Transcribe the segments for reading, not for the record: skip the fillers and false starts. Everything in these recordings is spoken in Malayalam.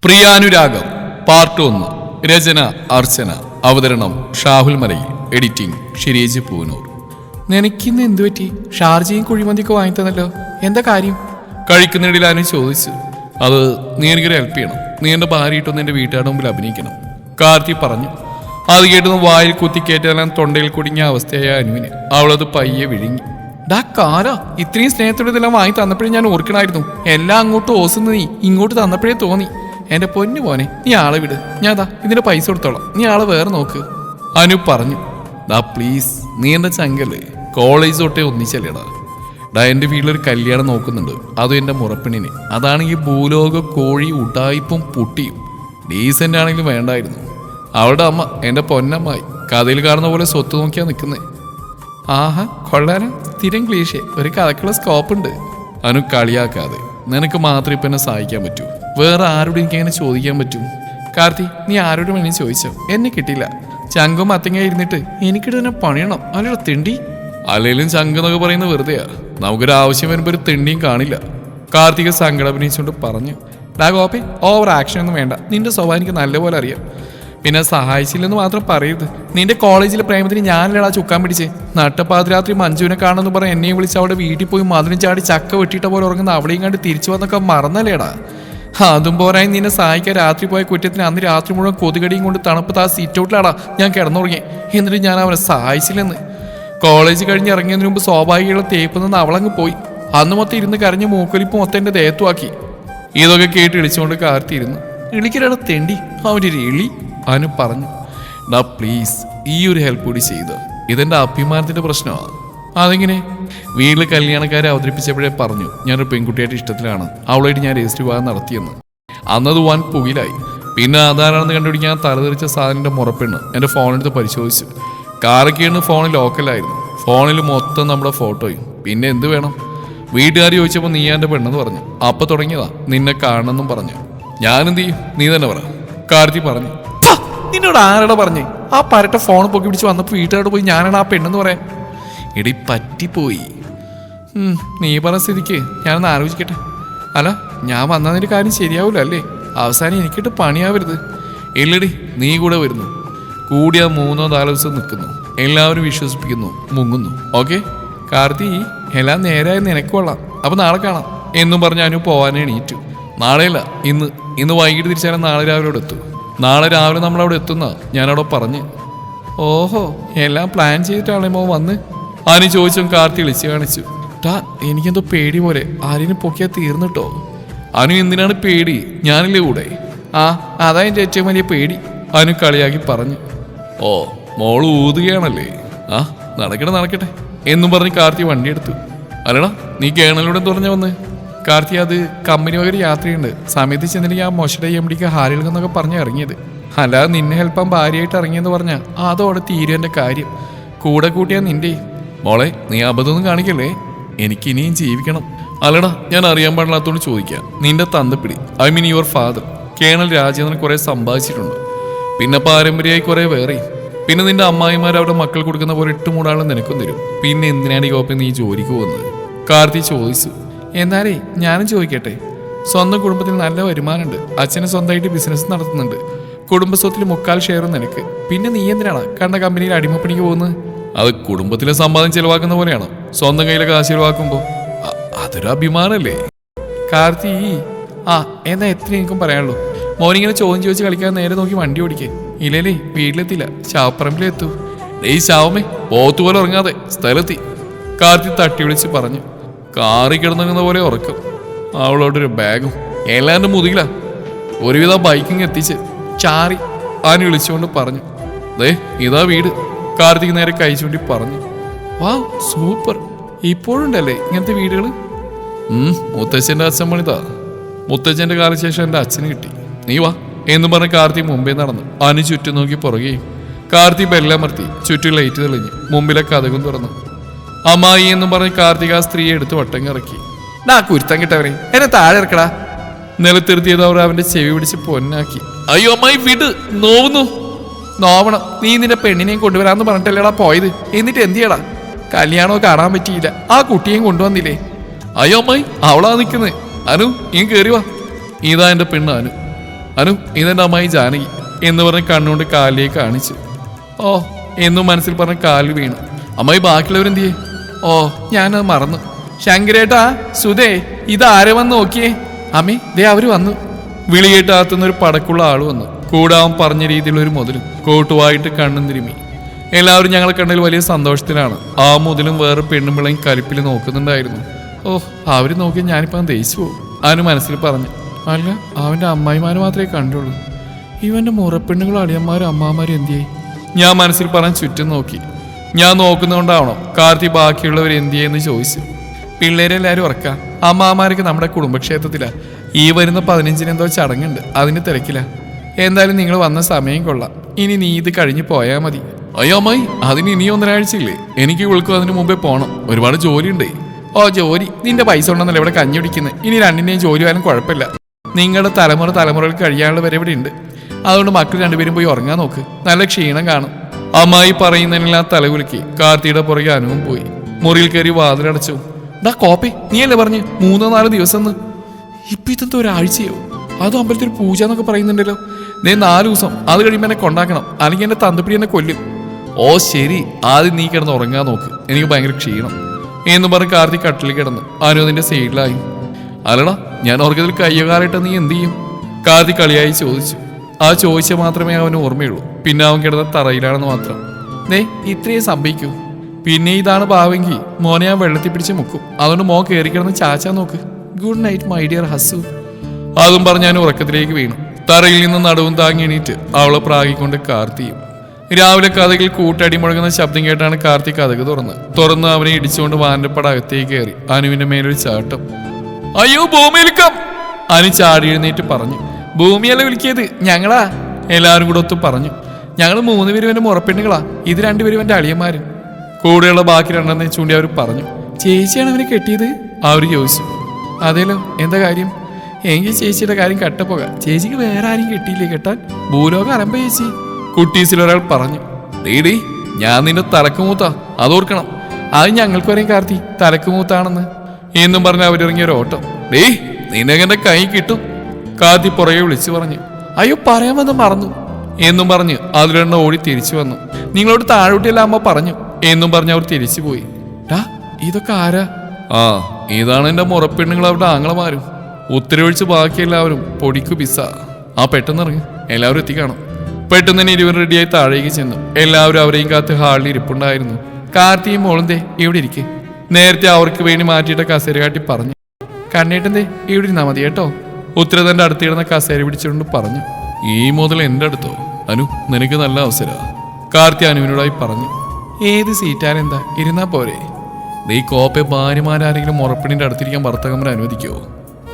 പ്രിയാനുരാഗം പാർട്ട് 1. രചന അർച്ചന. അവതരണം ഷാഹുൽ മലയിൽ. എഡിറ്റിംഗ് ഷിരീജ് പൂനൂർ. നിനക്കിന്ന് എന്തു പറ്റി? ഷാർജയും കുഴിമന്തിയൊക്കെ വാങ്ങിത്തന്നല്ലോ, എന്താ കാര്യം? കഴിക്കുന്നിടയിൽ ആരും ചോദിച്ചു. അത് നീ എനിക്കൊരു ഹെൽപ്പ് ചെയ്യണം. നീ എൻ്റെ ഭാര്യയിട്ടൊന്ന് എൻ്റെ വീട്ടുകാരുടെ മുമ്പിൽ അഭിനയിക്കണം. കാർത്തി പറഞ്ഞു. അത് കേട്ടൊന്ന് വായിൽ കുത്തിക്കേറ്റാൻ തൊണ്ടയിൽ കുടുങ്ങിയ അവസ്ഥയായ അനുവിന് അവളത് പയ്യെ വിഴുങ്ങി. ഡാ കാരാ, ഇത്രയും സ്നേഹത്തോടെ ഇതെല്ലാം വാങ്ങി തന്നപ്പോഴേ ഞാൻ ഓർക്കണമായിരുന്നു. എല്ലാം അങ്ങോട്ട് ഓസുന്ന നീ ഇങ്ങോട്ട് തന്നപ്പോഴേ തോന്നി. എന്റെ പൊന്നു പോനെ, നീ ആളെ വിട്, ഞാൻ ഇതിന്റെ പൈസ കൊടുത്തോളാം, നീ ആളെ വേറെ നോക്ക്. അനു പറഞ്ഞു. ഡാ പ്ലീസ്, നീ എൻ്റെ ചങ്കല്ലേ, കോളേജ് തൊട്ടേ ഒന്നിച്ചല്ലേടാ. ഡാ എൻ്റെ വീട്ടിലൊരു കല്യാണം നോക്കുന്നുണ്ട്, അതും എൻ്റെ മുറപ്പെണ്ണിന്. അതാണെങ്കിൽ ഭൂലോക കോഴി ഉടായിപ്പും പുട്ടിയും. ഡീസൻ്റ് ആണെങ്കിലും വേണ്ടായിരുന്നു. അവളുടെ അമ്മ എൻ്റെ പൊന്നമ്മായി കഥയിൽ കാണുന്ന പോലെ സ്വത്ത് നോക്കിയാ നിൽക്കുന്നേ. ആഹാ കൊള്ളാനാ, സ്ഥിരം ക്ലീഷേ, ഒരു കഥക്കുള്ള സ്കോപ്പ് ഉണ്ട്. അനു കളിയാക്കാതെ, നിനക്ക് മാത്രം ഇപ്പം എന്നെ സഹായിക്കാൻ പറ്റൂ, വേറെ ആരോടും എനിക്ക് എങ്ങനെ ചോദിക്കാൻ പറ്റും? കാർത്തി, നീ ആരോടും വേണമെങ്കിൽ ചോദിച്ചോ, എന്നെ കിട്ടില്ല. ചങ്കും മത്തങ്ങ ഇരുന്നിട്ട് എനിക്കിട്ട് തന്നെ പണിയണം, അല്ലട തിണ്ടി. അല്ലെങ്കിലും ചങ്ക് എന്നൊക്കെ പറയുന്നത് വെറുതെയാ, നമുക്കൊരു ആവശ്യം വരുമ്പോൾ ഒരു തിണ്ടിയും കാണില്ല. കാർത്തിക സങ്കടം അഭിനയിച്ചുകൊണ്ട് പറഞ്ഞു. ഡാ ഗോപി, ഓവർ ആക്ഷൻ ഒന്നും വേണ്ട, നിന്റെ സ്വഭാവം എനിക്ക് നല്ലപോലെ അറിയാം. പിന്നെ സഹായിച്ചില്ലെന്ന് മാത്രം പറയരുത്. നിന്റെ കോളേജിലെ പ്രേമത്തിന് ഞാനല്ലടാ ചുക്കാൻ പിടിച്ച്. നട്ടപ്പാതിരാത്രി മഞ്ജുവിനെ കാണുമെന്ന് പറഞ്ഞ് എന്നെയും വിളിച്ച് അവിടെ വീട്ടിൽ പോയി മതിലും ചാടി ചക്ക വെട്ടിയിട്ട പോലെ ഉറങ്ങുന്ന അവിടെയും കണ്ട് തിരിച്ചു വന്നൊക്കെ മറന്നല്ലേടാ. അതും പോരായി നിന്നെ സഹായിക്കാൻ രാത്രി പോയ കുറ്റത്തിന് അന്ന് രാത്രി മുഴുവൻ കൊതുകടിയും കൊണ്ട് തണുപ്പത്ത് ആ സീറ്റൗട്ടിലാടാ ഞാൻ കിടന്നുറങ്ങി. എന്നിട്ട് ഞാൻ അവനെ സഹായിച്ചില്ലെന്ന്. കോളേജ് കഴിഞ്ഞ് ഇറങ്ങിയതിന് മുമ്പ് സ്വാഭാവികമുള്ള തേപ്പ് നിന്ന് അവളങ്ങ് പോയി. അന്ന് മൊത്തം ഇരുന്ന് കരഞ്ഞ് മൂക്കൊലിപ്പ് മൊത്തം എൻ്റെ ദേഹത്തുവാക്കി. ഇതൊക്കെ കേട്ട് ഇളിച്ചുകൊണ്ട് കാർത്തിയിരുന്നു. ഇളിക്കലാണ് തെണ്ടി, അവൻ്റെ ഒരു ഇളി. അനു പറഞ്ഞു. ഡാ പ്ലീസ്, ഈ ഒരു ഹെൽപ്പ് കൂടി ചെയ്ത്, ഇതെൻ്റെ അഭിമാനത്തിൻ്റെ പ്രശ്നമാണ്. അതെങ്ങനെ? വീട്ടിൽ കല്യാണക്കാരെ അവതരിപ്പിച്ചപ്പോഴേ പറഞ്ഞു ഞാനൊരു പെൺകുട്ടിയായിട്ട് ഇഷ്ടത്തിലാണ്, അവളായിട്ട് ഞാൻ രജിസ്റ്റർ വിവാഹം നടത്തിയെന്ന്. അന്നത് വൻ പുകിലായി. പിന്നെ ആധാരാണെന്ന് കണ്ടുപിടിക്കാൻ തലതെറിച്ച സാധനൻ്റെ മുറപ്പെണ്ണ് എൻ്റെ ഫോണെടുത്ത് പരിശോധിച്ചു. കാറൊക്കെയാണ് ഫോണിൽ ലോക്കലായിരുന്നു. ഫോണിൽ മൊത്തം നമ്മുടെ ഫോട്ടോയും. പിന്നെ എന്ത് വേണം? വീട്ടുകാർ ചോദിച്ചപ്പോൾ നീ എൻ്റെ പെണ്ണെന്ന് പറഞ്ഞു. അപ്പം തുടങ്ങിയതാ നിന്നെ കാണണമെന്നും പറഞ്ഞു. ഞാനെന്ത് ചെയ്യും, നീ തന്നെ പറ. കാർത്തി പറഞ്ഞു. നിന്നോട് ആരാടാ പറഞ്ഞേ? ആ പരട്ട ഫോൺ പൊക്കി പിടിച്ച് വന്നപ്പോൾ വീട്ടുകാരോട് പോയി ഞാനാണ് ആ പെണ്ണെന്ന് പറയാൻ? എടി പറ്റിപ്പോയി. നീ പറഞ്ഞ സ്ഥിതിക്ക് ഞാനൊന്ന് ആലോചിക്കട്ടെ. അല്ല, ഞാൻ വന്നതിൻ്റെ കാര്യം ശരിയാവില്ല അല്ലേ? അവസാനം എനിക്കിട്ട് പണിയാവരുത്. ഇല്ലടി, നീ കൂടെ വരുന്നു. കൂടിയ 3-4 ദിവസം നിൽക്കുന്നു, എല്ലാവരും വിശ്വസിപ്പിക്കുന്നു, മുങ്ങുന്നു. ഓക്കെ കാർത്തി, എല്ലാം നേരായി നിനക്ക് കൊള്ളാം. അപ്പൊ നാളെ കാണാം എന്നും പറഞ്ഞ് അനു പോവാനേ എണീറ്റു. നാളെയല്ല, ഇന്ന് വൈകിട്ട് തിരിച്ചാലും നാളെ രാവിലെ അവിടെ എത്തും. നാളെ രാവിലെ നമ്മളവിടെ എത്തുന്ന ഞാനവിടെ പറഞ്ഞ്. ഓഹോ, എല്ലാം പ്ലാൻ ചെയ്തിട്ടാണേ മോൻ വന്ന്? അനു ചോദിച്ചും കാർത്തി വിളിച്ച് കാണിച്ചു. എനിക്കെന്തോ പേടി പോലെ, ആരെയും പൊക്കിയാൽ തീർന്നിട്ടോ. അനു എന്തിനാണ് പേടി? ഞാനില്ലേ കൂടെ. അതാ എൻ്റെ ഏറ്റവും വലിയ പേടി. അനു കളിയാക്കി പറഞ്ഞു. ഓ, മോള് ഊതുകയാണല്ലേ? നടക്കട്ടെ എന്നും പറഞ്ഞ് കാർത്തി വണ്ടി എടുത്തു. അല്ലടാ, നീ കേണലിലൂടെ തുറഞ്ഞു വന്ന്? കാർത്തി, അത് കമ്പനി വകയൊരു യാത്രയുണ്ട്. സമയത്ത് ചെന്നിട്ട് ആ മൊശയുടെ എംഡിക്ക് ഹാരികളെന്നൊക്കെ പറഞ്ഞ് ഇറങ്ങിയത്. അല്ലാതെ നിന്നെ ഹെൽപ്പാൻ ഭാര്യയായിട്ട് ഇറങ്ങിയെന്ന് പറഞ്ഞാൽ അതോടെ തീരും എൻ്റെ കാര്യം. കൂടെ കൂട്ടിയാൽ നിന്റെ. മോളെ, നീ അബദ്ധമൊന്നും കാണിക്കല്ലേ, എനിക്ക് ഇനിയും ജീവിക്കണം. അല്ലടാ, ഞാൻ അറിയാൻ പാടില്ലാത്തോണ്ട് ചോദിക്കാം. നിന്റെ തന്തപ്പിടി, I mean your father colonel Rajendran കുറെ സമ്പാദിച്ചിട്ടുണ്ട്. പിന്നെ പാരമ്പര്യമായി കുറെ വേറെ. പിന്നെ നിന്റെ അമ്മായിമാർ അവിടെ മക്കൾ കൊടുക്കുന്ന പോലെ 8 മൂടാളും നിനക്കും തരും. പിന്നെ എന്തിനാണ് ഈ കോപ്പം നീ ജോലിക്ക് പോകുന്നത്? കാർത്തി ചോദിച്ചു. എന്നാലേ ഞാനും ചോദിക്കട്ടെ. സ്വന്തം കുടുംബത്തിൽ നല്ല വരുമാനമുണ്ട്. അച്ഛന് സ്വന്തമായിട്ട് ബിസിനസ് നടത്തുന്നുണ്ട്. കുടുംബസ്വത്തിൽ 3/4 ഷെയറും നിനക്ക്. പിന്നെ നീ എന്തിനാണ് കണ്ട കമ്പനിയിൽ അടിമപ്പണിക്ക് പോകുന്നത്? അത് കുടുംബത്തിലെ സമ്പാദ്യം ചെലവാക്കുന്ന പോലെയാണോ? സ്വന്തം കയ്യിലെ കാശ് ചെലവാക്കുമ്പോൾ അതൊരു അഭിമാനല്ലേ കാർത്തി? എന്നാ എത്ര എനിക്കും പറയാനുള്ളൂ. മോനിങ്ങനെ ചോദ്യം ചോദിച്ച് കളിക്കാൻ നേരെ നോക്കി വണ്ടി ഓടിക്കേ. ഇല്ലേ വീട്ടിലെത്തില്ല, ശവപ്പറമ്പിലെത്തൂ. ഈ ശവമേ, പോത്തുപോലെ ഉറങ്ങാതെ സ്ഥലത്തി. കാർത്തി തട്ടി വിളിച്ച് പറഞ്ഞു. കാറി കിടന്നുങ്ങുന്ന പോലെ ഉറക്കം. അവളോടൊരു ബാഗും എല്ലാവരുടെ മുതുകില. ഒരുവിധ ബൈക്കിങ് എത്തിച്ച് ചാറി ആനി വിളിച്ചുകൊണ്ട് പറഞ്ഞു. ഇതാ വീട്. കാർത്തിക് നേരെ കൈ ചൂണ്ടി പറഞ്ഞു. വാ, സൂപ്പർ. ഇപ്പോഴുണ്ടല്ലേ ഇങ്ങനത്തെ വീടുകൾ? മുത്തച്ഛൻ്റെ അച്ഛൻ പണിതാ. മുത്തച്ഛൻ്റെ കാലശേഷം എൻ്റെ അച്ഛന് കിട്ടി. നീ വാ എന്നും പറഞ്ഞ് കാർത്തി മുമ്പേ നടന്നു. അനു ചുറ്റും നോക്കി പുറകെയും. കാർത്തി ബെല്ലമർത്തി. ചുറ്റും ലൈറ്റ് തെളിഞ്ഞു. മുമ്പിലെ കതകും തുറന്നു. അമ്മായി എന്നും പറഞ്ഞ് കാർത്തിക ആ സ്ത്രീയെ എടുത്ത് വട്ടം കറക്കി. കുരുത്തം കിട്ടവരെ, എന്നെ താഴെ ഇറക്കടാ. നിലത്തിരുത്തിയത് അവർ അവന്റെ ചെവി പിടിച്ച് പൊന്നാക്കി. അയ്യോ അമ്മായി, വിട്, നോവുന്നു. നോവണം, നീ നിന്റെ പെണ്ണിനെയും കൊണ്ടുവരാന്ന് പറഞ്ഞിട്ടല്ലേടാ പോയത്. എന്നിട്ട് എന്ത് ചെയ്യടാ? കല്യാണമോ കാണാൻ പറ്റിയില്ല, ആ കുട്ടിയെയും കൊണ്ടുവന്നില്ലേ? അയ്യോ അമ്മായി, അവളാ നിൽക്കുന്നത്. അനു, നീ കയറി വാ. ഇതാ എൻ്റെ പെണ്ണ് അനു. അനു ഇതെന്റെ അമ്മായി ജാനകി എന്ന് പറഞ്ഞ് കണ്ണുകൊണ്ട് കാലിലേക്ക് കാണിച്ചു. ഓ എന്നും മനസ്സിൽ പറഞ്ഞ കാലിൽ വീണു. അമ്മായി ബാക്കിയുള്ളവരെന്തിയേ? ഓ ഞാനത് മറന്നു. ശങ്കരേട്ടാ, സുധേ, ഇതാരെ വന്ന് നോക്കിയേ? അമ്മേ ദേ അവര് വന്നു. വിളിയേട്ട് ആത്തുന്നൊരു പടക്കുള്ള ആള് വന്നു. കൂടാൻ പറഞ്ഞ രീതിയിലുള്ള ഒരു മുതലും കോട്ടുവായിട്ട് കണ്ണും തിരുമ്മി. എല്ലാവരും ഞങ്ങളെ കണ്ടതിൽ വലിയ സന്തോഷത്തിലാണ്. ആ മുതലും വേറെ പെണ്ണും പിള്ളയും കലിപ്പിൽ നോക്കുന്നുണ്ടായിരുന്നു. ഓ അവര് നോക്കി ഞാനിപ്പം ദേഷ്യ പോകും. അവന് മനസ്സിൽ പറഞ്ഞു. അല്ല, അവന്റെ അമ്മായിമാര് മാത്രമേ കണ്ടുള്ളൂ. ഇവന്റെ മുറപ്പെണ്ണുകളും അളിയന്മാരും അമ്മാമാരും എന്തിയായി? ഞാൻ മനസ്സിൽ പറഞ്ഞ് ചുറ്റും നോക്കി. ഞാൻ നോക്കുന്നതുകൊണ്ടാവണം കാർത്തി ബാക്കിയുള്ളവർ എന്തിയെന്ന് ചോദിച്ചു. പിള്ളേരെല്ലാവരും ഉറക്കാം. അമ്മാമാരൊക്കെ നമ്മുടെ കുടുംബക്ഷേത്രത്തിലാ. ഈ വരുന്ന 15-ന് എന്തോ ചടങ്ങുണ്ട്, അതിന് തിരക്കില്ല. എന്തായാലും നിങ്ങൾ വന്ന സമയം കൊള്ളാം. ഇനി നീ ഇത് കഴിഞ്ഞ് പോയാൽ മതി. അയ്യോ അമ്മായി, അതിന് ഇനിയും 1.5 ആഴ്ചയില്ലേ? എനിക്ക് വിളിക്കും, അതിന് മുമ്പേ പോകണം. ഒരുപാട് ജോലിയുണ്ടേ. ഓ ജോലി? നിന്റെ പൈസ ഉണ്ടെന്നല്ല ഇവിടെ കഞ്ഞി പിടിക്കുന്നത്. ഇനി രണ്ടിൻ്റെയും ജോലി ആയാലും കുഴപ്പമില്ല. നിങ്ങളുടെ തലമുറകൾ കഴിയാനുള്ള വരെ ഇവിടെ ഉണ്ട്. അതുകൊണ്ട് മക്കൾ രണ്ടുപേരും പോയി ഉറങ്ങാൻ നോക്ക്. നല്ല ക്ഷീണം കാണും. അമ്മായി പറയുന്നതിനെല്ലാം തലകുലുക്കി കാർത്തിയുടെ പുറകെ അനുവും പോയി. മുറിയിൽ കയറി വാതിലടച്ചു. ഡാ കോപ്പി, നീയല്ലേ പറഞ്ഞ് 3-4 ദിവസം? ഇപ്പൊ ഇതെന്തോ 1 ആഴ്ചയോ? അതും അമ്പലത്തിൽ പൂജ എന്നൊക്കെ പറയുന്നുണ്ടല്ലോ. നീ 4 ദിവസം, അത് കഴിയുമ്പോൾ എന്നെ കൊണ്ടാക്കണം, അല്ലെങ്കിൽ എന്നെ തന്തപ്പിടി എന്നെ കൊല്ലും. ഓ ശരി, ആദ്യം നീ കിടന്ന് ഉറങ്ങാൻ നോക്ക്, എനിക്ക് ഭയങ്കര ക്ഷീണം എന്ന് പറഞ്ഞ് കാർത്തി കട്ടിൽ കിടന്നു. അനു അതിന്റെ സൈഡിലായി. അല്ലടാ, ഞാൻ ഉറക്കത്തിൽ കയ്യകാലിട്ട് നീ എന്ത് ചെയ്യും? കാർത്തി കളിയായി ചോദിച്ചു. ആ ചോദിച്ച മാത്രമേ അവന് ഓർമ്മയുള്ളൂ. പിന്നെ അവൻ കിടന്ന തറയിലാണെന്ന് മാത്രം. ഇത്രയും സംഭവിക്കൂ. പിന്നെ ഇതാണ് ഭാവെങ്കിൽ മോനെ ഞാൻ വെള്ളത്തിൽ പിടിച്ച് മുക്കും. അതുകൊണ്ട് മോൻ കയറി കിടന്ന് ചാച്ചാൻ നോക്ക്. ഗുഡ് നൈറ്റ് മൈ ഡിയർ ഹസു. അതും പറഞ്ഞ് ഞാൻ ഉറക്കത്തിലേക്ക് വീണു. തറയിൽ നിന്ന് നടുവും താങ്ങി എണീറ്റ് അവളെ പ്രാഗിക്കൊണ്ട് കാർത്തിയും. രാവിലെ കഥകിൽ കൂട്ടടി മുഴങ്ങുന്ന ശബ്ദം കേട്ടാണ് കാർത്തി കഥക് തുറന്ന് അവനെ ഇടിച്ചുകൊണ്ട് വാനപ്പട അകത്തേക്ക് കയറി. അനുവിന്റെ മേലൊരു ചാട്ടം. അയ്യോ ഭൂമിയിൽക്കം! അനു ചാടി എഴുന്നേറ്റ് പറഞ്ഞു. ഭൂമിയല്ല വിളിക്കിയത്, ഞങ്ങളാ. എല്ലാവരും കൂടെ ഒത്തു പറഞ്ഞു. ഞങ്ങൾ 3 പേരും എന്റെ മുറപ്പെണ്ണുകളാ, ഇത് 2 പേരും എന്റെ അളിയന്മാരും. കൂടെയുള്ള ബാക്കി 2 ചൂണ്ടി അവർ പറഞ്ഞു. ചേച്ചിയാണ് അവനെ കെട്ടിയത്? അവർ ചോദിച്ചു. അതേലോ, എന്താ കാര്യം? എങ്കിൽ ചേച്ചിയുടെ കാര്യം കട്ടപ്പോക. ചേച്ചിക്ക് വേറെ ആരും കിട്ടിയില്ലേ കെട്ടാൻ? ഭൂലോകം അലമ്പ ചേച്ചി. കുട്ടീസിലൊരാൾ പറഞ്ഞു. ഡീഡി, ഞാൻ നിന്റെ തലക്കുമൂത്താ, അതോർക്കണം. അത് ഞങ്ങൾക്ക് പറയും കാർത്തി തലക്കുമൂത്താണെന്ന് എന്നും പറഞ്ഞ് അവരിറങ്ങിയ ഒരു ഓട്ടം. ഡേ, നിന്നെ എന്റെ കൈ കിട്ടും, കാർത്തി പുറകെ വിളിച്ചു പറഞ്ഞു. അയ്യോ പറയാമെന്ന് മറന്നു എന്നും പറഞ്ഞ് അതിലെണ്ണ ഓടി തിരിച്ചു വന്നു. നിങ്ങളോട് താഴോട്ടില്ല അമ്മ പറഞ്ഞു എന്നും പറഞ്ഞ് അവർ തിരിച്ചു പോയി. ഡാ, ഇതൊക്കെ ആരാ? ആ, ഇതാണ് എന്റെ മുറപ്പെണ്ണുങ്ങൾ, അവരുടെ ആങ്ങളമാരും. ഉത്തരവൊഴിച്ച് ബാക്കി എല്ലാവരും പൊടിക്കു പിസ്സ. ആ പെട്ടെന്ന് ഇറങ്ങി, എല്ലാവരും എത്തിക്കാണും. പെട്ടെന്ന് തന്നെ 20 റെഡിയായി താഴേക്ക് ചെന്നു. എല്ലാവരും അവരെയും കാത്ത് ഹാളിൽ ഇരിപ്പുണ്ടായിരുന്നു. കാർത്തിയും മോളന്തേ ഇവിടെ ഇരിക്കെ. നേരത്തെ അവർക്ക് വേണ്ടി മാറ്റിയിട്ട കസേര കാട്ടി പറഞ്ഞു. കണ്ണേട്ടന്തേ ഇവിടെ ഇരുന്നാ മതി കേട്ടോ. ഉത്തര തന്റെ അടുത്തിടുന്ന കസേര പിടിച്ചുകൊണ്ട് പറഞ്ഞു. ഈ മുതൽ എന്റെ അടുത്തോ? അനു, നിനക്ക് നല്ല അവസര. കാർത്തി അനുവിനോടായി പറഞ്ഞു. ഏത് സീറ്റാരെന്താ, ഇരുന്നാ പോരെ. നീ കോപ്പെ ഭാര്യമാരാരെങ്കിലും മുറപ്പിണിന്റെ അടുത്തിരിക്കാൻ ഭർത്തകന്മാർ അനുവദിക്കോ?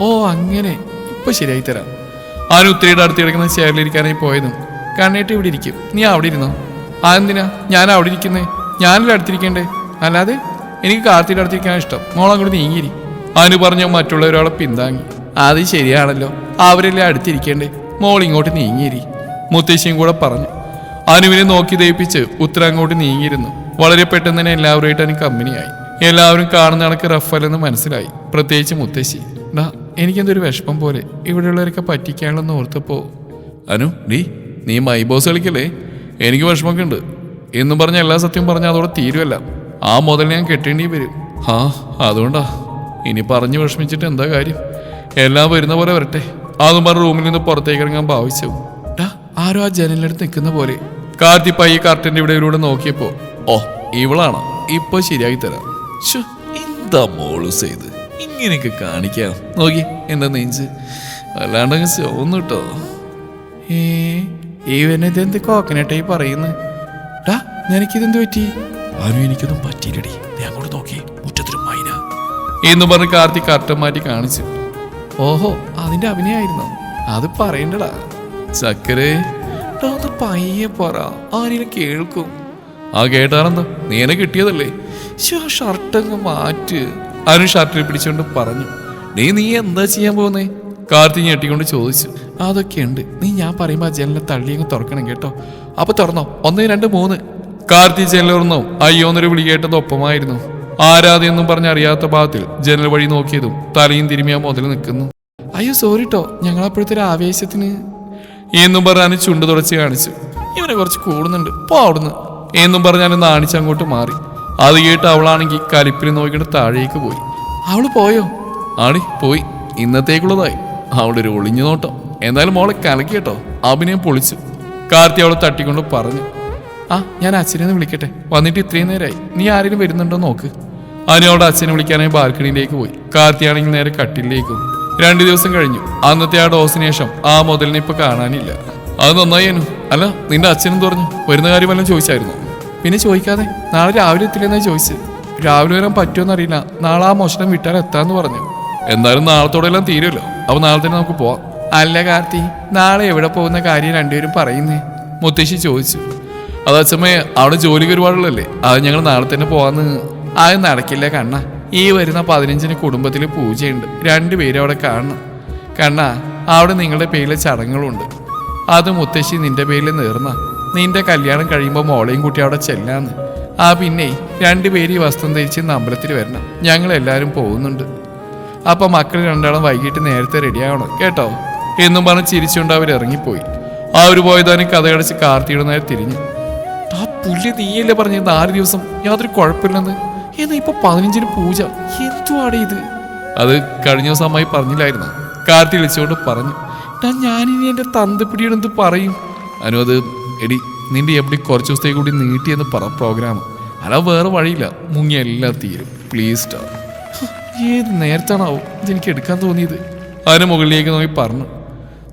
ഓ അങ്ങനെ, ഇപ്പൊ ശരിയായി തരാം. അനു ഉത്തരയുടെ അടുത്ത് കിടക്കുന്ന ചെയറിലിരിക്കാനായി പോയതും. കണ്ണേട്ട് ഇവിടെ ഇരിക്കും, നീ അവിടെ ഇരുന്നോ. അതെന്തിനാ ഞാൻ അവിടെ ഇരിക്കുന്നേ? ഞാനല്ലേ അടുത്തിരിക്കണ്ടേ? അല്ലാതെ എനിക്ക് കാർത്തിയുടെ അടുത്തിരിക്കാൻ ഇഷ്ടം. മോളങ്ങോട്ട് നീങ്ങിരി. അനു പറഞ്ഞ മറ്റുള്ളവരോളെ പിന്താങ്ങി. അത് ശരിയാണല്ലോ, അവരെല്ലാം അടുത്തിരിക്കേണ്ടേ, മോൾ ഇങ്ങോട്ട് നീങ്ങിയിരി. മുത്തശ്ശിയും കൂടെ പറഞ്ഞു. അനുവിനെ നോക്കി ദയിപ്പിച്ച് ഉത്തര അങ്ങോട്ട് നീങ്ങിയിരുന്നു. വളരെ പെട്ടെന്ന് തന്നെ എല്ലാവരുമായിട്ട് അനു കമ്പനിയായി. എല്ലാവരും കാണുന്ന കണക്ക് റഫല്ലെന്ന് മനസ്സിലായി, പ്രത്യേകിച്ച് മുത്തശ്ശി. എനിക്കെന്തൊരു വിഷമം പോലെ ഇവിടെയുള്ളവരൊക്കെ പറ്റിക്കാനുള്ളെന്ന് ഓർത്തപ്പോ. അനു, നീ മൈ ബോസ് കളിക്കല്ലേ, എനിക്ക് വിഷമമൊക്കെ ഉണ്ട് എന്നും പറഞ്ഞ എല്ലാ സത്യം പറഞ്ഞാൽ അതോടെ തീരുമല്ല. ആ മുതൽ ഞാൻ കെട്ടേണ്ടി വരും. അതുകൊണ്ടാ ഇനി പറഞ്ഞു വിഷമിച്ചിട്ട് എന്താ കാര്യം, എല്ലാം വരുന്ന പോലെ വരട്ടെ. അതും പറഞ്ഞ റൂമിൽ നിന്ന് പുറത്തേക്ക് ഇറങ്ങാൻ ഭാവിച്ചു. ആരോ ആ ജനലിനടുത്ത് നിൽക്കുന്ന പോലെ. കാർത്തി പയ്യെ കർട്ടന്റെ ഇവിടെ നോക്കിയപ്പോ, ഓ ഇവളാണ്, ഇപ്പൊ ശരിയായി തരാം. എന്താ മോള് ചെയ്ത് ഇങ്ങനെയൊക്കെ കാണിക്കാം? നോക്കി എന്താ നെഞ്ച്, അല്ലാണ്ടങ്ങ് ചോന്നു കേട്ടോ. ഇവനെന്ത് കോക്കനട്ടായി പറയുന്നു. നിനക്കിതെന്ത് പറ്റി? ആരും എനിക്കൊന്നും പറ്റിയില്ലടി, നീ അങ്ങോട്ട് നോക്കി, മുറ്റത്തിലും മൈന എന്ന് പറഞ്ഞ് കാർത്തി കർട്ടൻ മാറ്റി കാണിച്ചു. ഓഹോ, അതിന്റെ അഭിനയായിരുന്നോ? അത് പറയണ്ടടാ ചക്കരേ. അത് പയ്യെ പറ, ആരെങ്കിലും കേൾക്കും. ആ കേട്ടാണെന്താ, നീ എന്നെ കിട്ടിയതല്ലേ. ഷർട്ടങ്ങ് മാറ്റ്. അനു ഷർട്ടിൽ പിടിച്ചുകൊണ്ട് പറഞ്ഞു. നീ എന്താ ചെയ്യാൻ പോകുന്നേ? കാർത്തി ഞെട്ടിക്കൊണ്ട് ചോദിച്ചു. അതൊക്കെയുണ്ട്, നീ ഞാൻ പറയുമ്പോ ആ ജനലിനെ തള്ളിയങ്ങ് തുറക്കണം കേട്ടോ. അപ്പൊ തുറന്നോ, 1 2 3. കാർത്തി ജനലുറന്നോ അയ്യോന്നൊരു വിളി കേട്ടത് ഒപ്പമായിരുന്നു. ആരാധെന്നും പറഞ്ഞറിയാത്ത ഭാഗത്തിൽ ജനൽ വഴി നോക്കിയതും തലയും തിരുമിയാ മുതൽ നിൽക്കുന്നു. അയ്യോ സോറി ട്ടോ, ഞങ്ങളപ്പോഴത്തെ ഒരു ആവേശത്തിന്. എന്നും പറഞ്ഞ് ചുണ്ട് തുടച്ച് കാണിച്ചു. ഇവനെ കുറച്ച് കൂടുന്നുണ്ട്, പോ അവിടുന്ന് എന്നും പറഞ്ഞ് നാണിച്ച് അങ്ങോട്ട് മാറി. അത് കേട്ട് അവളാണെങ്കിൽ കലിപ്പിൽ നോക്കിയിട്ട് താഴേക്ക് പോയി. അവള് പോയോ? ആടി പോയി, ഇന്നത്തേക്കുള്ളതായി. അവളുടെ ഒരു ഒളിഞ്ഞു നോട്ടം. എന്തായാലും മോളെ കലക്കി കേട്ടോ, അഭിനയം പൊളിച്ചു. കാർത്തി അവളെ തട്ടിക്കൊണ്ട് പറഞ്ഞു. ആ ഞാൻ അച്ഛനെ ഒന്ന് വിളിക്കട്ടെ, വന്നിട്ട് ഇത്രയും നേരമായി. നീ ആരെങ്കിലും വരുന്നുണ്ടോ നോക്ക്. അനു അവളുടെ അച്ഛനെ വിളിക്കാനായി ബാൽക്കണിയിലേക്ക് പോയി. കാർത്തിയാണെങ്കിൽ നേരെ കട്ടിലേക്ക്. 2 ദിവസം കഴിഞ്ഞു. അന്നത്തെ ആ ഡോസിന് ശേഷം ആ മുതലിനെ ഇപ്പൊ കാണാനില്ല. അത് നന്നായി അനു. അല്ല, നിന്റെ അച്ഛനും പറഞ്ഞു വരുന്ന കാര്യം വല്ലതും ചോദിച്ചായിരുന്നു? പിന്നെ ചോദിക്കാതെ, നാളെ രാവിലെ എത്തില്ലെന്നായി ചോദിച്ചു. രാവിലെ വരാൻ പറ്റുമെന്നറിയില്ല, നാളെ ആ മോഷണം വിട്ടാൽ എത്താന്ന് പറഞ്ഞു. എന്തായാലും നാളത്തോടെ എല്ലാം തീരുമല്ലോ, അപ്പൊ നാളെ തന്നെ നമുക്ക് പോവാം. അല്ല കാർത്തി, നാളെ എവിടെ പോകുന്ന കാര്യം രണ്ടുപേരും പറയുന്നേ? മുത്തശ്ശി ചോദിച്ചു. അത് അച്ഛമ്മയെ, അവിടെ ജോലിക്ക് ഒരുപാടുള്ളല്ലേ, അത് ഞങ്ങൾ നാളെ തന്നെ പോവാന്ന്. അത് നടക്കില്ല കണ്ണ. ഈ വരുന്ന 15-ന് കുടുംബത്തിൽ പൂജയുണ്ട്, 2 പേരും അവിടെ കാണണം. കണ്ണ, അവിടെ നിങ്ങളുടെ പേരിലെ ചടങ്ങുകളുണ്ട്. അത് മുത്തശ്ശി നിന്റെ പേരിൽ നേർന്ന. നിന്റെ കല്യാണം കഴിയുമ്പോൾ മോളെയും കുട്ടി അവിടെ ചെല്ലാന്ന്. ആ പിന്നെ 2 പേര് ഈ വസ്ത്രം ധരിച്ച് അമ്പലത്തിൽ വരണം. ഞങ്ങളെല്ലാവരും പോകുന്നുണ്ട്. അപ്പൊ മക്കൾ 2 വൈകിട്ട് നേരത്തെ റെഡിയാവണം കേട്ടോ എന്നും പറഞ്ഞ് ചിരിച്ചുകൊണ്ട് അവർ ഇറങ്ങിപ്പോയി. അവർ പോയതാനും കഥകടച്ച് കാർത്തിയുടെ നേരെ തിരിഞ്ഞു. ആ പുല്ല് നീയല്ലേ പറഞ്ഞ 4 ദിവസം യാതൊരു കുഴപ്പമില്ലെന്ന്. എന്നാ ഇപ്പൊ 15-ന് പൂജ. എന്തുവാടേ ഇത്? അത് കഴിഞ്ഞ ദിവസം അമ്മായി പറഞ്ഞില്ലായിരുന്നു. കാർത്തി വിളിച്ചുകൊണ്ട് പറഞ്ഞു. ഞാനിനി എന്റെ തന്തപ്പിടിയോടെന്ത് പറയും? അനു, അത് എടി നിന്റെ എവിടെ കുറച്ച് ദിവസത്തേക്ക് കൂടി നീട്ടിയെന്ന് പറ പ്രോഗ്രാം. അല്ല വേറെ വഴിയില്ല, മുങ്ങി എല്ലാം തീരും. Please star. ഏത് നേരത്താണാവും ഇതെനിക്ക് എടുക്കാൻ തോന്നിയത്? അതിന് മുകളിലേക്ക് നോക്കി പറഞ്ഞു.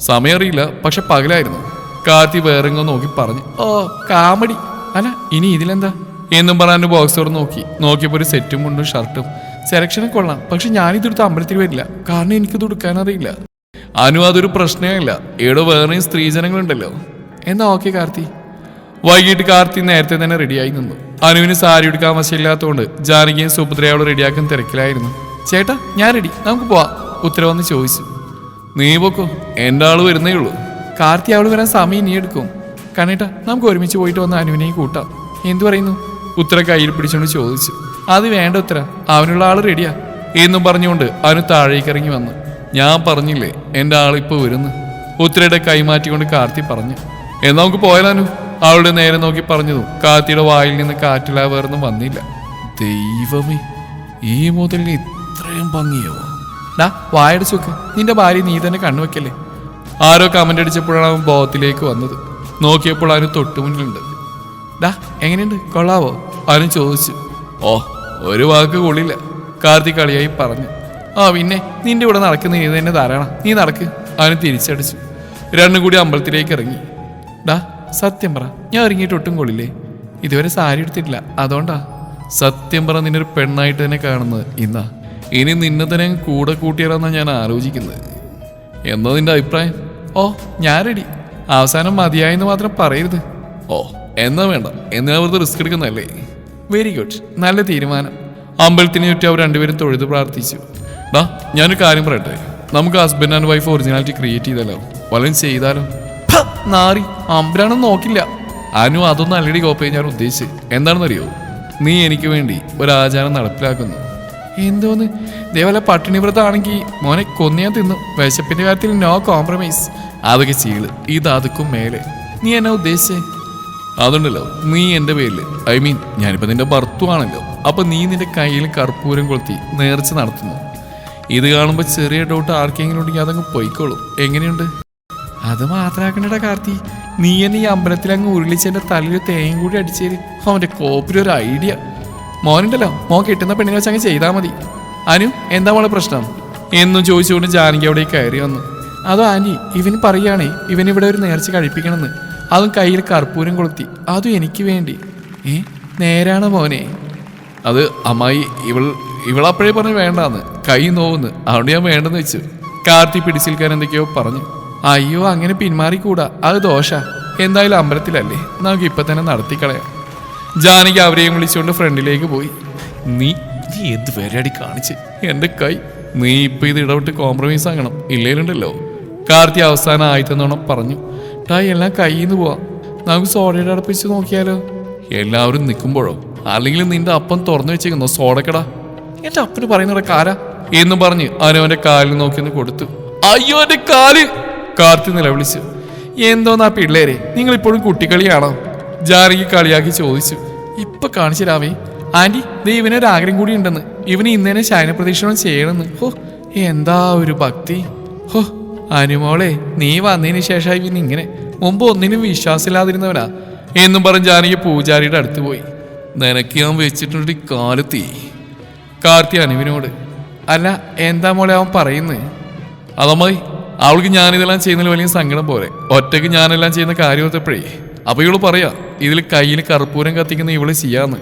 സമയം അറിയില്ല, പക്ഷെ പകലായിരുന്നു. കാർത്തി വേറെങ്ങോ നോക്കി പറഞ്ഞു. ഓ കാമഡി. അല്ല ഇനി ഇതിലെന്താ എന്നും പറയാൻ ബോക്സോർ നോക്കിയപ്പോൾ ഒരു സെറ്റും മുണ്ടും ഷർട്ടും. സെലക്ഷനും കൊള്ളാം, പക്ഷെ ഞാനിതെടുത്ത് അമ്പലത്തിൽ വരില്ല, കാരണം എനിക്കിത് എടുക്കാനറിയില്ല. അനു, അതൊരു പ്രശ്നമില്ല. ഇവിടെ വേറെയും സ്ത്രീജനങ്ങളുണ്ടല്ലോ. എന്നാ ഓക്കെ കാർത്തി. വൈകിട്ട് കാർത്തി നേരത്തെ തന്നെ റെഡിയായി നിന്നു. അനുവിന് സാരി എടുക്കാൻ വശമില്ലാത്തതുകൊണ്ട് ജാനകിയും സുഭദ്രയോട് റെഡിയാക്കാൻ തിരക്കിലായിരുന്നു. ചേട്ടാ ഞാൻ റെഡി, നമുക്ക് പോവാം. ഉത്തരവെന്ന് ചോദിച്ചു. നീ പോക്കോ, എൻ്റെ ആള് വരുന്നേ ഉള്ളൂ. കാർത്തി അവള് വരാൻ സമയം നീ എടുക്കും. കണ്ണേട്ടാ നമുക്ക് ഒരുമിച്ച് പോയിട്ട് വന്ന് അനുവിനെയും കൂട്ടാം. എന്തു പറയുന്നു? ഉത്തര കയ്യിൽ പിടിച്ചുകൊണ്ട് ചോദിച്ചു. അത് വേണ്ട ഉത്തര, അവനുള്ള ആള് റെഡിയാ എന്നും പറഞ്ഞുകൊണ്ട് അനു താഴേക്ക് ഇറങ്ങി വന്നു. ഞാൻ പറഞ്ഞില്ലേ എൻ്റെ ആളിപ്പോൾ വരുന്നു. ഉത്തരയുടെ കൈമാറ്റിക്കൊണ്ട് കാർത്തി പറഞ്ഞു. എന്നാ നമുക്ക് പോയാലു. അവളുടെ നേരെ നോക്കി പറഞ്ഞതും കാർത്തിയുടെ വായിൽ നിന്ന് കാറ്റിലാ വേറൊന്നും വന്നില്ല. ദൈവമേ, ഈ മുതലിന് ഇത്രയും ഭംഗിയോ? വായടച്ചു വെക്ക്, നിന്റെ ഭാര്യ നീ തന്നെ കണ്ണുവെക്കല്ലേ. ആരോ കമന്റ് അടിച്ചപ്പോഴാണ് അവൻ ബോധത്തിലേക്ക് വന്നത്. നോക്കിയപ്പോൾ അവന് തൊട്ടുമുന്നിലുണ്ട്. എങ്ങനെയുണ്ട്, കൊള്ളാവോ? അവനും ചോദിച്ചു. ഓ, ഒരു വാക്ക് കൊള്ളില്ല, കാർത്തി കളിയായി പറഞ്ഞു. ആ പിന്നെ നിന്റെ ഇവിടെ നടക്കുന്ന നീ തന്നെ ധാരാളം, നീ നടക്ക്. അവന് തിരിച്ചടിച്ചു. 2 കൂടി അമ്പലത്തിലേക്ക് ഇറങ്ങി. സത്യം പറ, ഞാൻ ഒരുങ്ങിയിട്ട് ഒട്ടും കൊള്ളില്ലേ? ഇതുവരെ സാരി എടുത്തിട്ടില്ല, അതുകൊണ്ടാ. സത്യം പറ, നിന്നൊരു പെണ്ണായിട്ട് തന്നെ കാണുന്നത് ഇന്നാ. ഇനി നിന്നെ തന്നെ കൂടെ കൂട്ടിയാലെന്നാണ് ഞാൻ ആലോചിക്കുന്നത്. എന്നാ നിന്റെ അഭിപ്രായം? ഓ ഞാൻ റെഡി. അവസാനം മതിയായെന്ന് മാത്രം പറയരുത്. ഓ എന്നാ വേണ്ട, എന്നാ വെറുതെ റിസ്ക് എടുക്കുന്നതല്ലേ. വെരി ഗുഡ്, നല്ല തീരുമാനം. അമ്പലത്തിന് ചുറ്റി അവർ 2 പേരും തൊഴുത് പ്രാർത്ഥിച്ചു. ഞാനൊരു കാര്യം പറയട്ടെ, നമുക്ക് husband and wife originality create ചെയ്താലോ? വല്ലതും ചെയ്താലോ? നാറി, അമ്പലാണെന്ന് നോക്കില്ല. അനു, അതൊന്നും അല്ലടി കോപ്പയെ ഞാൻ ഉദ്ദേശിച്ചത്. എന്താണെന്നറിയോ? നീ എനിക്ക് വേണ്ടി ഒരു ആചാരം നടപ്പിലാക്കുന്നു. എന്തോന്ന്? ഇതേപോലെ പട്ടിണി വ്രതമാണെങ്കിൽ മോനെ കൊന്നിയാൻ തിന്നു. വിശപ്പിന്റെ കാര്യത്തിൽ നോ കോംപ്രമൈസ്. അതൊക്കെ ചെയ്യല്, ഇത് അതുക്കും മേലെ. നീ എന്നാ ഉദ്ദേശിച്ചേ? അതുണ്ടല്ലോ, നീ എൻ്റെ പേരിൽ, ഐ മീൻ ഞാനിപ്പോൾ നിന്റെ ഭർത്തുവാണല്ലോ. അപ്പൊ നീ നിന്റെ കയ്യിൽ കർപ്പൂരം കൊളുത്തി നേർച്ച നടത്തുന്നു. ഇത് കാണുമ്പോൾ ചെറിയ ഡൗട്ട് ആർക്കെങ്കിലും ഉണ്ടെങ്കിൽ അതങ്ങ് പൊയ്ക്കോളും. എങ്ങനെയുണ്ട്? അത് മാത്രമാക്കണ്ടടാ കാർത്തി, നീ എന്നെ ഈ അമ്പലത്തിൽ അങ്ങ് ഉരുളിച്ചെന്റെ തലയിൽ തേങ്ങ കൂടി അടിച്ചേര്. അവന്റെ കോപ്പിലൊരു ഐഡിയ. മോനുണ്ടല്ലോ, മോൻ കിട്ടുന്ന പെണ്ണിനെ വെച്ച് അങ്ങ് ചെയ്താൽ മതി. അനു, എന്താ മോളെ പ്രശ്നം എന്നും ചോദിച്ചുകൊണ്ട് ജാനകി അവിടെ കയറി വന്നു. അതോ ആന്റി, ഇവന് പറയുകയാണേ ഇവൻ ഇവിടെ ഒരു നേർച്ച കഴിപ്പിക്കണമെന്ന്. അതും കയ്യിൽ കർപ്പൂരം കൊളുത്തി, അതും എനിക്ക് വേണ്ടി. നേരാണ് മോനെ? അത് അമ്മായി, ഇവളപ്പോഴേ പറഞ്ഞ് വേണ്ടാന്ന്, കൈ നോവുന്ന്, അതുകൊണ്ട് ഞാൻ വേണ്ടെന്ന് വെച്ചു. കാർത്തി പിടിച്ചിൽക്കാൻ എന്തൊക്കെയോ പറഞ്ഞു. അയ്യോ, അങ്ങനെ പിന്മാറിക്കൂടാ, അത് ദോഷ. എന്തായാലും അമ്പലത്തിലല്ലേ, നമുക്ക് ഇപ്പൊ തന്നെ നടത്തിക്കളയാം. ജാനകി അവരെയും വിളിച്ചുകൊണ്ട് ഫ്രണ്ടിലേക്ക് പോയി. നീ എന്ത് വരെയടി കാണിച്ച് എൻ്റെ കൈ? നീ ഇപ്പൊ ഇത് ഇടപെട്ട് കോംപ്രമൈസ് ആകണം, ഇല്ലേലുണ്ടല്ലോ. കാർത്തി അവസാനം ആയിട്ടെന്നോണം പറഞ്ഞു. എല്ലാം കയ്യിൽ നിന്ന് പോവാം. നമുക്ക് സോഡയുടെ അടപ്പിച്ച് നോക്കിയാലോ? എല്ലാവരും നിൽക്കുമ്പോഴോ? അല്ലെങ്കിൽ നിന്റെ അപ്പം തുറന്നു വെച്ചേക്കുന്നോ സോഡക്കട? എന്റെ അപ്പന് പറയുന്ന കാലാ എന്ന് പറഞ്ഞ് അവനവന്റെ കാലിൽ നോക്കിയൊന്ന് കൊടുത്തു. അയ്യോ എന്റെ കാല്! കാർത്തി നിലവിളിച്ചു. എന്തോന്നാ പിള്ളേരെ, നിങ്ങൾ ഇപ്പോഴും കുട്ടിക്കളിയാണോ? ജാനകി കളിയാക്കി ചോദിച്ചു. ഇപ്പൊ കാണിച്ചു രാമേ. ആന്റി, ഇവനൊരു ആഗ്രഹം കൂടി ഉണ്ടെന്ന്. ഇവന് ഇന്നേനെ ശയനപ്രദക്ഷിണം ചെയ്യണമെന്ന്. ഹോ, എന്താ ഒരു ഭക്തി. ഹോ, അനുമോളെ, നീ വന്നതിന് ശേഷമായി പിന്നെ ഇങ്ങനെ. മുമ്പ് ഒന്നിനും വിശ്വാസമില്ലാതിരുന്നവനാ എന്നും പറഞ്ഞ് ജാനകി പൂജാരിയുടെ അടുത്ത് പോയി. നിനക്ക് ഞാൻ വെച്ചിട്ടുണ്ട് കാലത്തി. കാർത്തി അനുവിനോട്. അല്ല, എന്താ മോളെ അവൻ പറയുന്നത്? അതമ്മായി, അവൾക്ക് ഞാനിതെല്ലാം ചെയ്യുന്നതിൽ വലിയ സങ്കടം പോലെ. ഒറ്റയ്ക്ക് ഞാനെല്ലാം ചെയ്യുന്ന കാര്യം ഓർത്തപ്പോഴേ അപ്പൊ ഇവള് പറയാ ഇതിൽ കയ്യിൽ കർപ്പൂരം കത്തിക്കുന്ന ഇവള് ചെയ്യാന്ന്.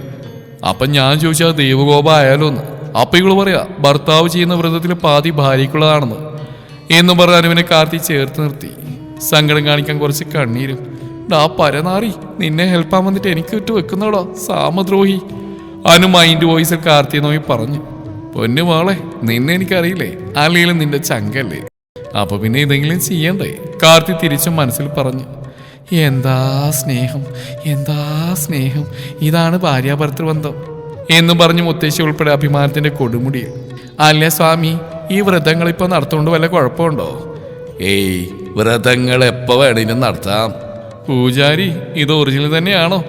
അപ്പൊ ഞാൻ ചോദിച്ചാൽ ദൈവകോപം ആയാലോന്ന്. അപ്പൊ ഇവള് പറയാ ഭർത്താവ് ചെയ്യുന്ന വ്രതത്തിൽ പാതി ഭാര്യയ്ക്കുള്ളതാണെന്ന് എന്നും പറഞ്ഞ അനുവിനെ കാർത്തി ചേർത്ത് നിർത്തി. സങ്കടം കാണിക്കാൻ കുറച്ച് കണ്ണീരും. ഡാ പരനാറി, നിന്നെ ഹെൽപ്പാൻ വന്നിട്ട് എനിക്ക് വിട്ട് വെക്കുന്നോടാ സാമദ്രോഹി. അനു മൈൻഡ് വോയിസിൽ കാർത്തിയെ നോക്കി പറഞ്ഞു. പൊന്നു മോളെ, നിന്നെ എനിക്കറിയില്ലേ, അല്ലെങ്കിലും നിന്റെ ചങ്കല്ലേ, അപ്പൊ പിന്നെ ഇതെങ്കിലും ചെയ്യണ്ടേ? കാർത്തി തിരിച്ചും മനസ്സിൽ പറഞ്ഞു. എന്താ സ്നേഹം, എന്താ സ്നേഹം, ഇതാണ് ഭാര്യാഭർത്തൃ ബന്ധം എന്നും പറഞ്ഞ് മുത്തശ്ശി ഉൾപ്പെടെ അഭിമാനത്തിന്റെ കൊടുമുടിയിൽ. അല്ലേ സ്വാമി, ഈ വ്രതങ്ങൾ ഇപ്പൊ നടത്തുകൊണ്ട് വല്ല കുഴപ്പമുണ്ടോ? ഏയ്, വ്രതങ്ങൾ എപ്പോ വേണേലും നടത്താം. പൂജാരി, ഇത് ഒറിജിനൽ തന്നെയാണോ?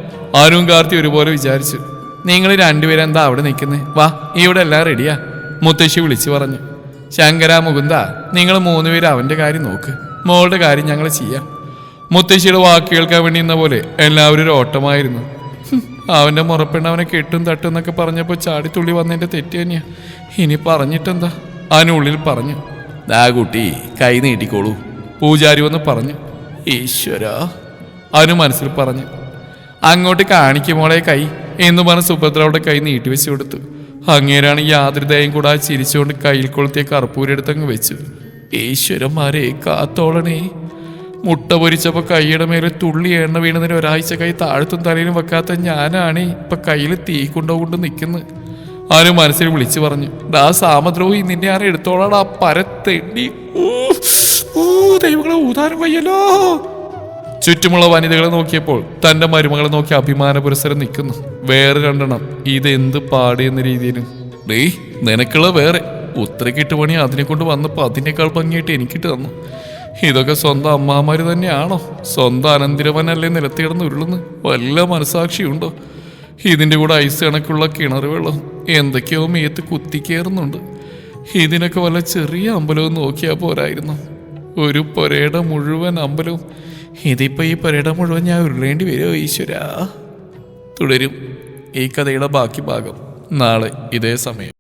ആരും കാർത്തി ഒരുപോലെ വിചാരിച്ചു. നിങ്ങൾ രണ്ടുപേരും എന്താ അവിടെ നിൽക്കുന്നത്? വാ, ഇവിടെ എല്ലാം റെഡിയാ, മുത്തശ്ശി വിളിച്ചു പറഞ്ഞു. ശങ്കര, മുകുന്ദ, നിങ്ങൾ മൂന്നുപേരും അവന്റെ കാര്യം നോക്ക്, മോളുടെ കാര്യം ഞങ്ങൾ ചെയ്യാം. മുത്തശ്ശിയുടെ വാക്ക് കേൾക്കാൻ വേണ്ടി ഇന്ന പോലെ എല്ലാവരും ഒരു ഓട്ടമായിരുന്നു. അവന്റെ മുറപ്പെണ്ണ് അവനെ കെട്ടും തട്ടും എന്നൊക്കെ പറഞ്ഞപ്പോൾ ചാടിത്തുള്ളി വന്നതിന്റെ തെറ്റ് തന്നെയാ. ഇനി പറഞ്ഞിട്ടെന്താ? അതിനുള്ളിൽ പറഞ്ഞു. ദാ കുട്ടി, കൈ നീട്ടിക്കോളൂ, പൂജാരി വന്ന് പറഞ്ഞു. ഈശ്വര, അവന് മനസ്സിൽ പറഞ്ഞു. അങ്ങോട്ട് കാണിക്കുമോളെ കൈ എന്ന് പറഞ്ഞ് സുഭദ്രയുടെ കൈ നീട്ടിവെച്ചു കൊടുത്തു. അങ്ങേരാണ് യാതൊരു ദയം കൂടാതെ ചിരിച്ചുകൊണ്ട് കയ്യിൽ കൊളുത്തിയ കർപ്പൂരെടുത്തങ്ങ് വെച്ചു. ഈശ്വരന്മാരെ കാത്തോളണേ. മുട്ട പൊരിച്ചപ്പോൾ കൈയുടെ മേലെ തുള്ളി എണ്ണ വീണതിന് ഒരാഴ്ച കൈ താഴത്തും തലയിലും വെക്കാത്ത ഞാനാണ് ഇപ്പൊ കയ്യിൽ തീ കൊണ്ടുകൊണ്ട് നിൽക്കുന്നത്. അവന് മനസ്സിൽ വിളിച്ചു പറഞ്ഞു. ഡാ സാമദ്രോഹി, നിന്നെ ആരെ എടുത്തോളാടാ പരത്തെണ്ടി. ദൈവങ്ങളെ ഊതാനും വയ്യല്ലോ. ചുറ്റുമുള്ള വനിതകളെ നോക്കിയപ്പോൾ തന്റെ മരുമകളെ നോക്കി അഭിമാന പുരസരം നിൽക്കുന്നു. വേറെ രണ്ടെണ്ണം ഇതെന്ത് പാട് എന്ന രീതിയിലും. ഡേ, നിനക്കുള്ള വേറെ ഉത്തരക്കിട്ട് പണി അതിനെ കൊണ്ട് വന്നപ്പോൾ അതിനേക്കാൾ ഭംഗിയായിട്ട് എനിക്കിട്ട് തന്നു. ഇതൊക്കെ സ്വന്തം അമ്മാമാര് തന്നെയാണോ? സ്വന്തം അനന്തിരവനല്ലേ നിലത്തിടന്ന് ഉരുളുന്നു? വല്ല മനസാക്ഷിയുണ്ടോ? ഇതിന്റെ കൂടെ ഐസ് കണക്കുള്ള കിണർ വെള്ളം എന്തൊക്കെയോ മേത്ത് കുത്തിക്കേറുന്നുണ്ട്. ഇതിനൊക്കെ വല്ല ചെറിയ അമ്പലവും നോക്കിയാൽ പോരായിരുന്നു. ഒരു പുരയുടെ മുഴുവൻ അമ്പലവും. ഇതിപ്പോ ഈ പുരയുടെ മുഴുവൻ ഞാൻ ഉരുളേണ്ടി വരുമോ ഈശ്വരാ? തുടരും ഈ കഥയുടെ ബാക്കി ഭാഗം നാളെ ഇതേ സമയം.